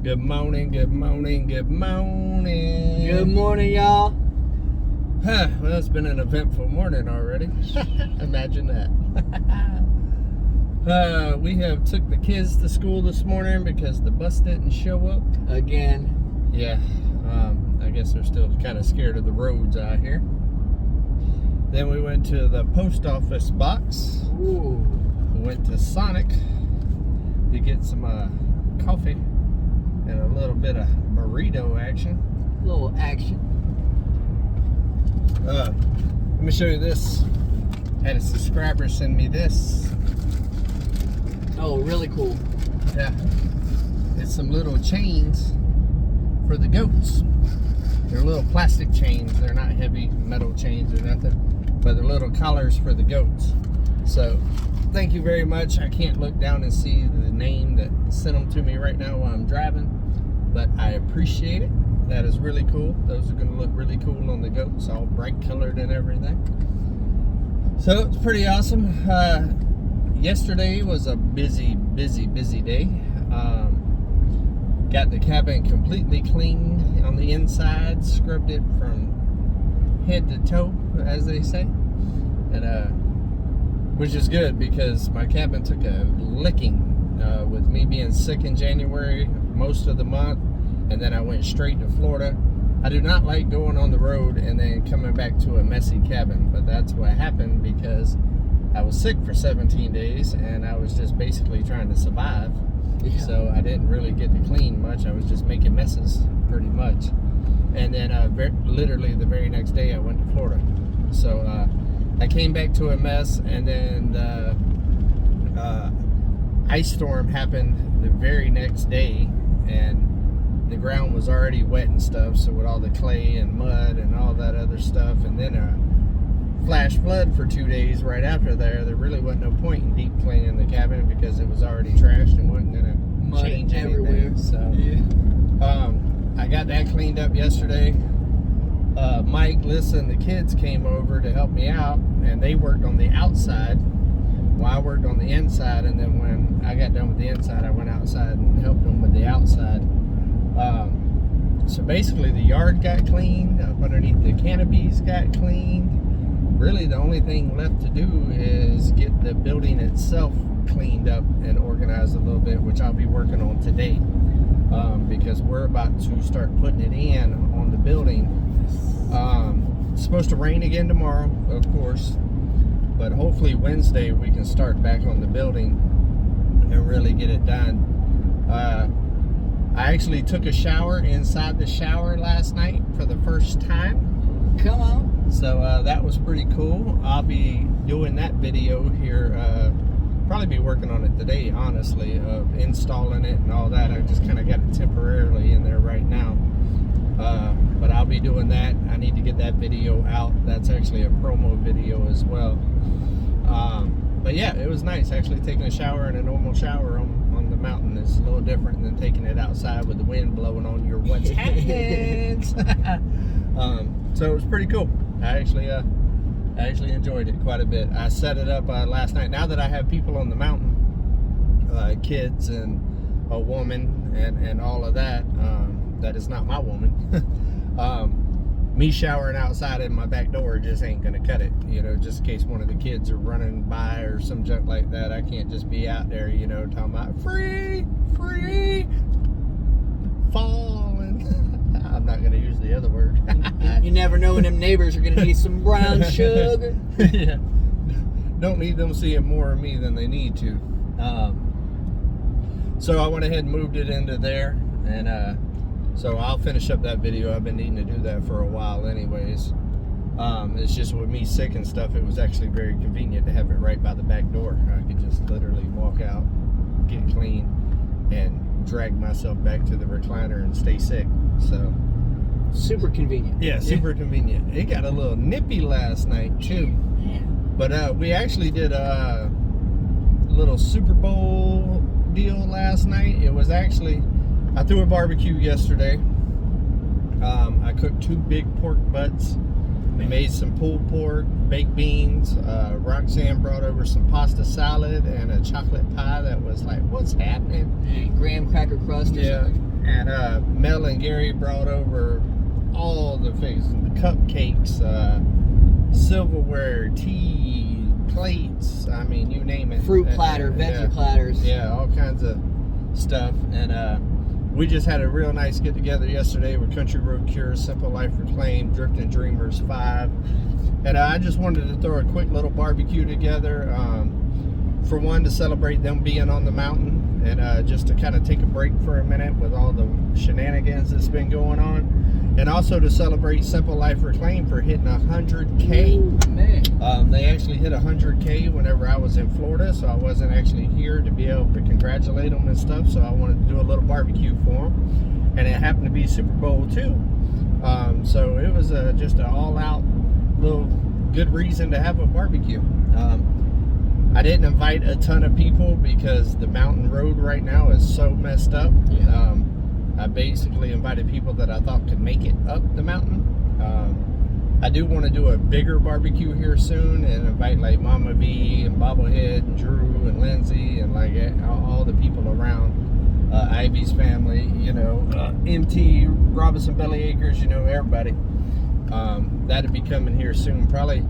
Good morning, good morning, good morning. Good morning, y'all. Well, it's been an eventful morning already. Imagine that. We have took the kids to school this morning because the bus didn't show up. Again. Yeah, I guess they're still kind of scared of the roads out here. Then we went to the post office box. Ooh. We went to Sonic to get some coffee and a little bit of burrito action. Little action. Let me show you this. Had a subscriber send me this. Oh, really cool. Yeah. It's some little chains for the goats. They're little plastic chains. They're not heavy metal chains or nothing, but they're little collars for the goats. So thank you very much. I can't look down and see the name that sent them to me right now while I'm driving, but I appreciate it. That is really cool. Those are going to look really cool on the goats, all bright colored and everything. So it's pretty awesome. Yesterday was a busy day. Got the cabin completely cleaned on the inside, scrubbed it from head to toe, as they say, and which is good because my cabin took a licking with me being sick in January most of the month, and then I went straight to Florida. I do not like going on the road and then coming back to a messy cabin, but that's what happened because I was sick for 17 days and I was just basically trying to survive. Yeah. So I didn't really get to clean much. I was just making messes pretty much. And then literally the very next day I went to Florida. So I came back to a mess, and then the ice storm happened the very next day, and the ground was already wet and stuff, so with all the clay and mud and all that other stuff, and then a flash flood for 2 days right after there really wasn't no point in deep cleaning the cabin because it was already trashed and wasn't gonna change everywhere. So yeah. I got that cleaned up yesterday. Mike, Lissa, and the kids came over to help me out, and they worked on the outside while I worked on the inside, and then when I got done with the inside, I went outside and helped them with the outside. So basically the yard got cleaned, up underneath the canopies got cleaned. Really the only thing left to do is get the building itself cleaned up and organized a little bit, which I'll be working on today, because we're about to start putting it in on the building. It's supposed to rain again tomorrow, of course, but hopefully Wednesday we can start back on the building and really get it done. I actually took a shower inside the shower last night for the first time. Come on. So that was pretty cool. I'll be doing that video here, probably be working on it today, honestly, of installing it and all that. I just kind of got it temporarily in there right now. But I'll be doing that. I need to get that video out. That's actually a promo video as well. But yeah, it was nice actually taking a shower in a normal shower on the mountain. Is a little different than taking it outside with the wind blowing on your what's hands. So it was pretty cool. I actually enjoyed it quite a bit. I set it up last night. Now that I have people on the mountain, kids and a woman and all of that, that is not my woman. Me showering outside in my back door just ain't gonna cut it, you know, just in case one of the kids are running by or some junk like that. I can't just be out there, you know, talking about free, falling. I'm not gonna use the other word. You never know when them neighbors are gonna need some brown sugar. Yeah. Don't need them seeing more of me than they need to. So I went ahead and moved it into there, and so I'll finish up that video. I've been needing to do that for a while anyways. It's just with me sick and stuff, it was actually very convenient to have it right by the back door. I could just literally walk out, get clean, and drag myself back to the recliner and stay sick. So super convenient. Yeah, super convenient. It got a little nippy last night too. Yeah. But we actually did a little Super Bowl deal last night. It was actually, I threw a barbecue yesterday. I cooked 2 big pork butts. We made some pulled pork, baked beans. Roxanne brought over some pasta salad and a chocolate pie that was like, what's happening? Graham cracker crust or something. And Mel and Gary brought over all the things, the cupcakes, silverware, tea, plates, I mean, you name it. Fruit platter, veggie platters. Yeah, all kinds of stuff. And we just had a real nice get together yesterday with Country Road Cure, Simple Life Reclaimed, Drifting Dreamers 5. And I just wanted to throw a quick little barbecue together. For one, to celebrate them being on the mountain, and just to kind of take a break for a minute with all the shenanigans that's been going on, and also to celebrate Simple Life Reclaimed for hitting 100K. Ooh, man. They actually hit 100K whenever I was in Florida, so I wasn't actually here to be able to congratulate them and stuff, so I wanted to do a little barbecue for them, and it happened to be Super Bowl too. So it was just an all-out little good reason to have a barbecue. I didn't invite a ton of people because the mountain road right now is so messed up. Yeah. I basically invited people that I thought could make it up the mountain. I do want to do a bigger barbecue here soon and invite like Mama V and Bobblehead and Drew and Lindsay and like all the people around, Ivy's family, you know, MT, Robinson Belly Acres, you know, everybody. That'll be coming here soon, probably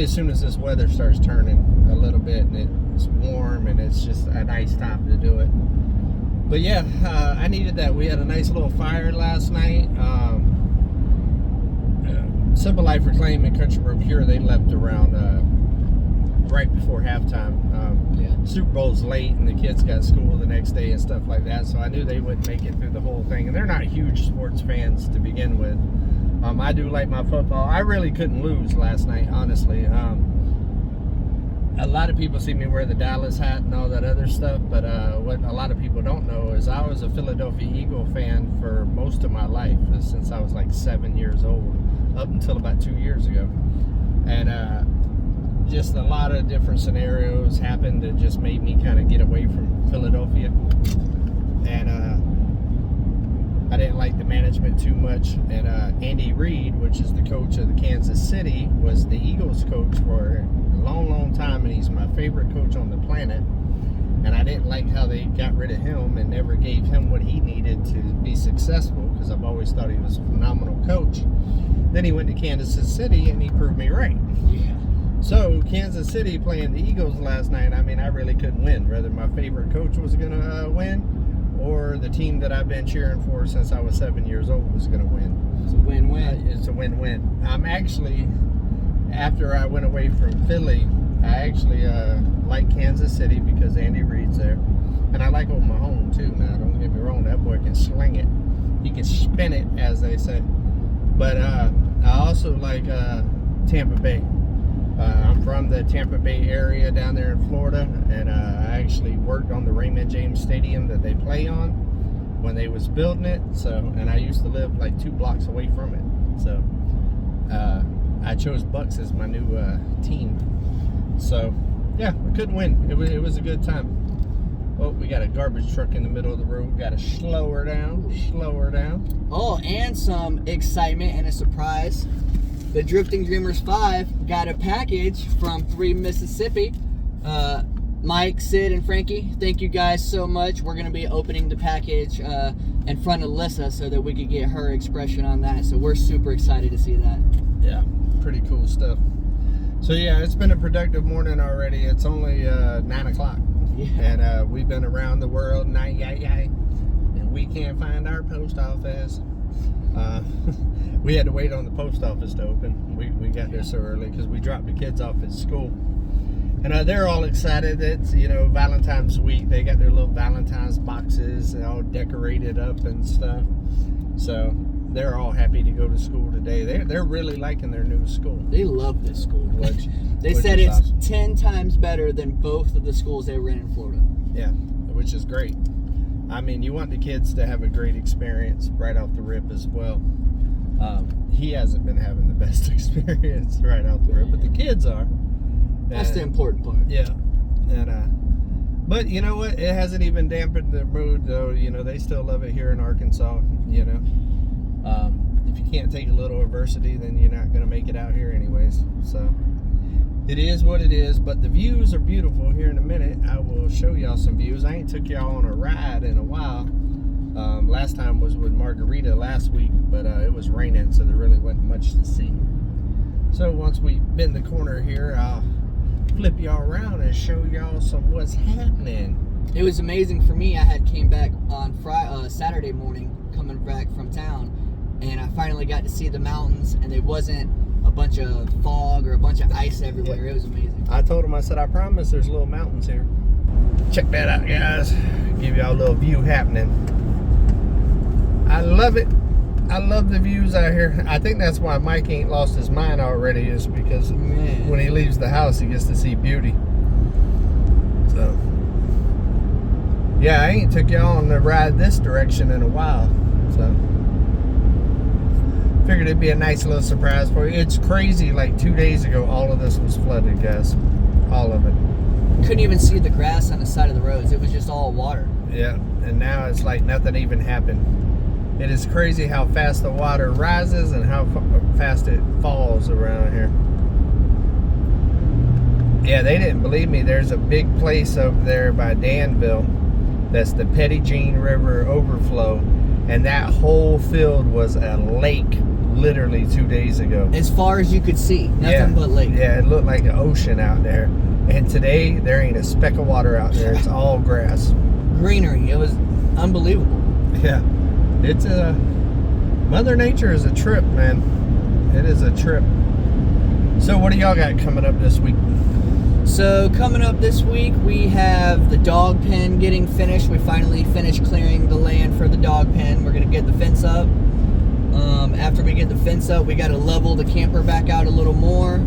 as soon as this weather starts turning a little bit and it's warm and it's just a nice time to do it. But yeah, I needed that. We had a nice little fire last night. Simple Life Reclaim and Country Road Cure, they left around right before halftime. Super Bowl's late and the kids got school the next day and stuff like that, so I knew they wouldn't make it through the whole thing. And they're not huge sports fans to begin with. I do like my football. I really couldn't lose last night, honestly. A lot of people see me wear the Dallas hat and all that other stuff, but what a lot of people don't know is I was a Philadelphia Eagle fan for most of my life, since I was like 7 years old, up until about 2 years ago. And just a lot of different scenarios happened that just made me kind of get away from Philadelphia. And I didn't like the management too much. And Andy Reid, which is the coach of the Kansas City, was the Eagles coach for a long time, and he's my favorite coach on the planet. And I didn't like how they got rid of him and never gave him what he needed to be successful, because I've always thought he was a phenomenal coach. Then he went to Kansas City and he proved me right. Yeah. So Kansas City playing the Eagles last night, I mean, I really couldn't win. Whether my favorite coach was going to win or the team that I've been cheering for since I was 7 years old was going to win. It's a win-win. It's a win-win. I'm actually, after I went away from Philly, I actually like Kansas City because Andy Reid's there. And I like Oklahoma too now. Don't get me wrong, that boy can sling it. He can spin it, as they say. But I also like Tampa Bay. I'm from the Tampa Bay area down there in Florida, and I actually worked on the Raymond James Stadium that they play on when they was building it. So, and I used to live like 2 blocks away from it. So I chose Bucks as my new team. So yeah, we couldn't win. It was a good time. Oh, we got a garbage truck in the middle of the road. We got to slow her down. Oh, and some excitement and a surprise. The Drifting Dreamers 5 got a package from 3 Mississippi. Mike, Sid, and Frankie, thank you guys so much. We're going to be opening the package in front of Lissa so that we could get her expression on that. So we're super excited to see that. Yeah, pretty cool stuff. So yeah, it's been a productive morning already. It's only 9 o'clock. Yeah. And we've been around the world, and we can't find our post office. We had to wait on the post office to open. We got there so early because we dropped the kids off at school. And they're all excited. It's, you know, Valentine's week. They got their little Valentine's boxes all decorated up and stuff. So they're all happy to go to school today. They're really liking their new school. They love this school. They which said is it's awesome. 10 times better than both of the schools they were in Florida. Yeah, which is great. I mean, you want the kids to have a great experience right off the rip as well. He hasn't been having the best experience right off the rip, but the kids are. That's the important part. Yeah. And but you know what? It hasn't even dampened their mood, though. You know, they still love it here in Arkansas. You know, if you can't take a little adversity, then you're not going to make it out here anyways. So it is what it is. But the views are beautiful. Here in a minute, I will show y'all some views. I ain't took y'all on a ride in a while. Last time was with Margarita last week, but it was raining, so there really wasn't much to see. So once we bend the corner here, I'll flip y'all around and show y'all some what's happening. It was amazing for me. I had came back on Saturday morning, coming back from town, and I finally got to see the mountains, and it wasn't a bunch of fog or a bunch of ice everywhere. It was amazing. I told him, I said, I promise there's little mountains here. Check that out, guys. Give y'all a little view happening. I love it. I love the views out here. I think that's why Mike ain't lost his mind already, is because when he leaves the house, he gets to see beauty. So, yeah, I ain't took y'all on the ride this direction in a while. So, figured it'd be a nice little surprise for you. It's crazy, like 2 days ago, all of this was flooded, guys. All of it. Couldn't even see the grass on the side of the roads. It was just all water. Yeah, and now it's like nothing even happened. It is crazy how fast the water rises and how fast it falls around here. Yeah, they didn't believe me. There's a big place over there by Danville. That's the Petit Jean River overflow. And that whole field was a lake literally 2 days ago. As far as you could see, nothing but lake. Yeah, it looked like an ocean out there. And today, there ain't a speck of water out there. It's all grass. Greenery. It was unbelievable. Yeah. It's Mother Nature is a trip, man. It is a trip. So what do y'all got coming up this week? So coming up this week, we have the dog pen getting finished. We finally finished clearing the land for the dog pen. We're going to get the fence up. After we get the fence up, we got to level the camper back out a little more.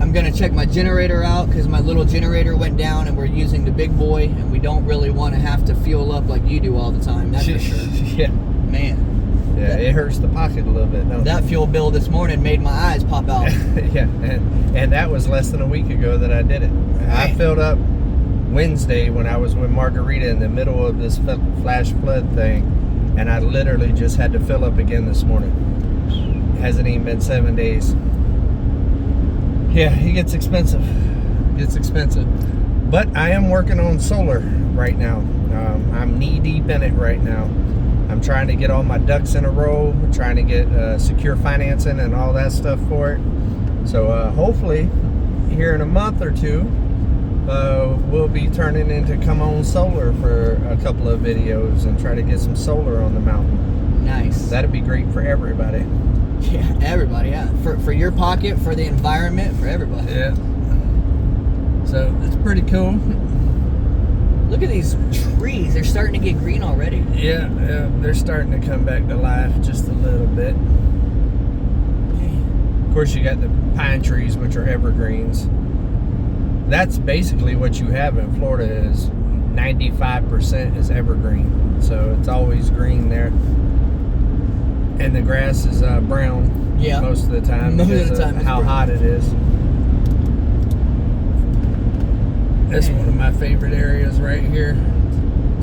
I'm going to check my generator out because my little generator went down and we're using the big boy, and we don't really want to have to fuel up like you do all the time. That's for sure. Yeah. Man. Yeah, it hurts the pocket a little bit, don't it? That fuel bill this morning made my eyes pop out. Yeah, and that was less than a week ago that I did it. I filled up Wednesday when I was with Margarita in the middle of this flash flood thing, and I literally just had to fill up again this morning. It hasn't even been 7 days. Yeah, it gets expensive. It gets expensive. But I am working on solar right now. I'm knee deep in it right now. I'm trying to get all my ducks in a row. I'm trying to get secure financing and all that stuff for it. So hopefully here in a month or two, we'll be turning into Come On Solar for a couple of videos and try to get some solar on the mountain. Nice. That'd be great for everybody. Yeah, everybody, yeah. For your pocket, for the environment, for everybody. Yeah. So it's pretty cool. Look at these trees. They're starting to get green already. Yeah, they're starting to come back to life just a little bit. Of course, you got the pine trees, which are evergreens. That's basically what you have in Florida, is 95% is evergreen. So it's always green there. And the grass is brown most of the time because of how hot it is. That's one of my favorite areas right here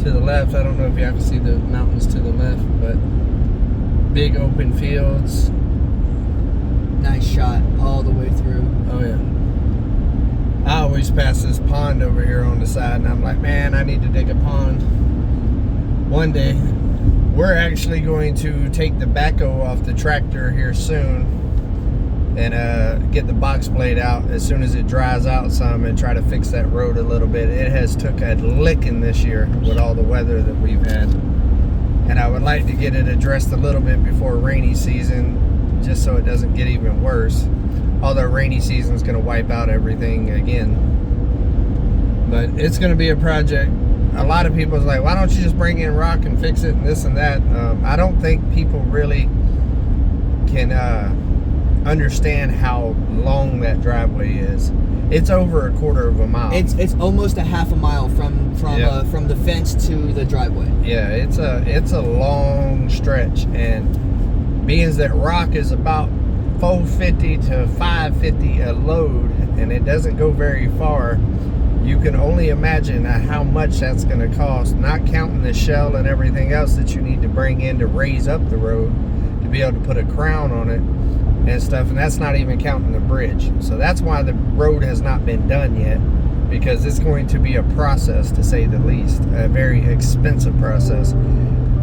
to the left. I don't know if you have to see the mountains to the left, but big open fields. Nice shot all the way through. Oh yeah. I always pass this pond over here on the side, and I'm like, man, I need to dig a pond one day. We're actually going to take the backhoe off the tractor here soon and get the box blade out as soon as it dries out some and try to fix that road a little bit. It has took a licking this year with all the weather that we've had. And I would like to get it addressed a little bit before rainy season, just so it doesn't get even worse. Although rainy season is going to wipe out everything again. But it's going to be a project. A lot of people is like, why don't you just bring in rock and fix it and this and that? I don't think people really can understand how long that driveway is. It's over a quarter of a mile. It's almost a half a mile from the fence to the driveway. Yeah, it's a long stretch, and being that rock is about $4.50 to $5.50 a load, and it doesn't go very far. You can only imagine how much that's going to cost, not counting the shell and everything else that you need to bring in to raise up the road to be able to put a crown on it and stuff, and that's not even counting the bridge. So that's why the road has not been done yet, because it's going to be a process, to say the least, a very expensive process.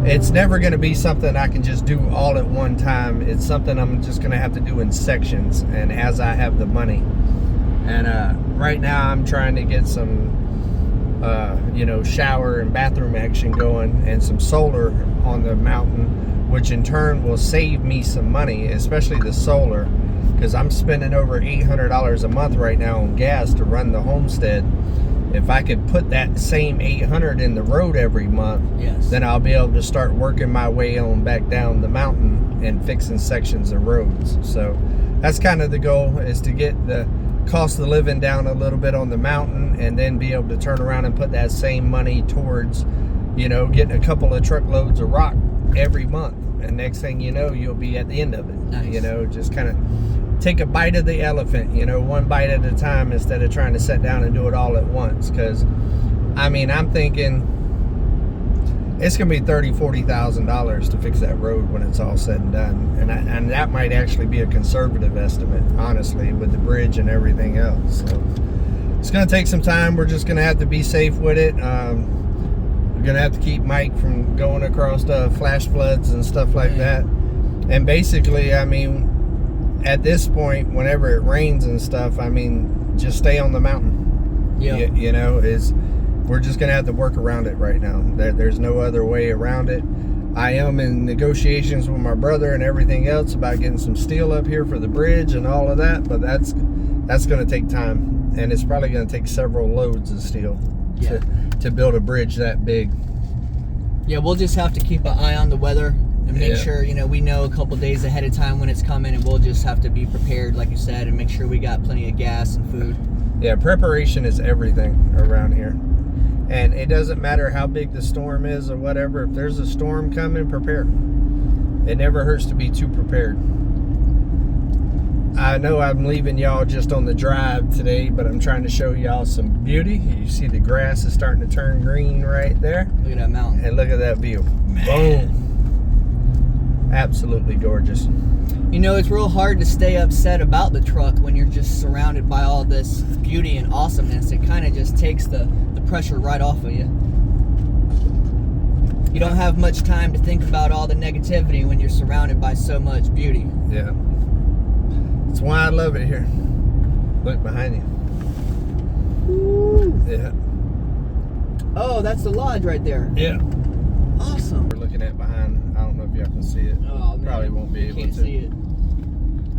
It's never going to be something I can just do all at one time. It's something I'm just going to have to do in sections and as I have the money. And right now I'm trying to get some you know, shower and bathroom action going, and some solar on the mountain, which in turn will save me some money, especially the solar, because I'm spending over $800 a month right now on gas to run the homestead. If I could put that same $800 in the road every month, yes, then I'll be able to start working my way on back down the mountain and fixing sections of roads. So that's kind of the goal, is to get the cost of living down a little bit on the mountain, and then be able to turn around and put that same money towards, you know, getting a couple of truckloads of rock every month. And next thing you know, you'll be at the end of it. Nice. You know, just kind of take a bite of the elephant, you know, one bite at a time, instead of trying to sit down and do it all at once. Because I mean, I'm thinking it's gonna be $30,000-$40,000 to fix that road when it's all said and done, and that might actually be a conservative estimate, honestly, with the bridge and everything else. So it's gonna take some time. We're just gonna have to be safe with it. We're gonna have to keep Mike from going across flash floods and stuff like that. And basically, I mean, at this point, whenever it rains and stuff, I mean, just stay on the mountain. Yeah. You know, we're just gonna have to work around it right now. There's no other way around it. I am in negotiations with my brother and everything else about getting some steel up here for the bridge and all of that, but that's gonna take time, and it's probably gonna take several loads of steel to build a bridge that big. Yeah, we'll just have to keep an eye on the weather and make sure, you know, we know a couple days ahead of time when it's coming, and we'll just have to be prepared, like you said, and make sure we got plenty of gas and food. Yeah, preparation is everything around here. And it doesn't matter how big the storm is or whatever. If there's a storm coming, prepare. It never hurts to be too prepared. I know I'm leaving y'all just on the drive today, but I'm trying to show y'all some beauty. You see the grass is starting to turn green right there. Look at that mountain. And look at that view. Boom. Absolutely gorgeous. You know, it's real hard to stay upset about the truck when you're just surrounded by all this beauty and awesomeness. It kind of just takes the pressure right off of you. You don't have much time to think about all the negativity when you're surrounded by so much beauty. Yeah. That's why I love it here. Look behind you. Woo. Yeah. Oh, that's the lodge right there. Yeah. Awesome. We're looking at behind. I don't know if y'all can see it. Oh, man. Probably won't be able Can't to. see it.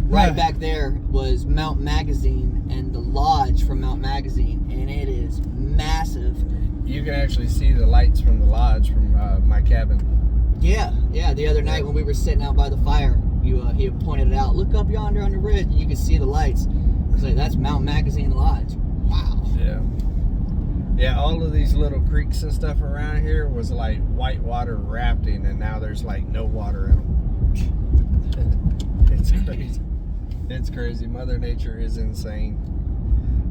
Right back there was Mount Magazine and the lodge from Mount Magazine, and it is massive. You can actually see the lights from the lodge from my cabin. Yeah. The other night when we were sitting out by the fire, he had pointed it out. Look up yonder on the ridge, and you can see the lights. I was like, that's Mount Magazine Lodge. Wow. Yeah, all of these little creeks and stuff around here was like whitewater rafting, and now there's like no water in them. It's crazy. It's crazy. Mother Nature is insane.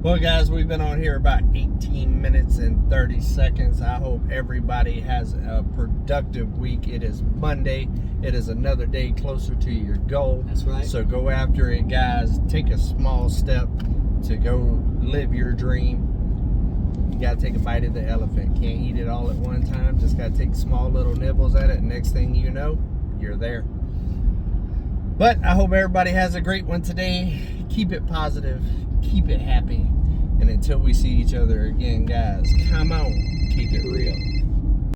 Well, guys, we've been on here about 18 minutes and 30 seconds. I hope everybody has a productive week. It is Monday. It is another day closer to your goal. That's right. So go after it, guys. Take a small step to go live your dream. You got to take a bite of the elephant. Can't eat it all at one time. Just got to take small little nibbles at it. And next thing you know, you're there. But I hope everybody has a great one today. Keep it positive. Keep it happy. And until we see each other again, guys, come on. Keep it real.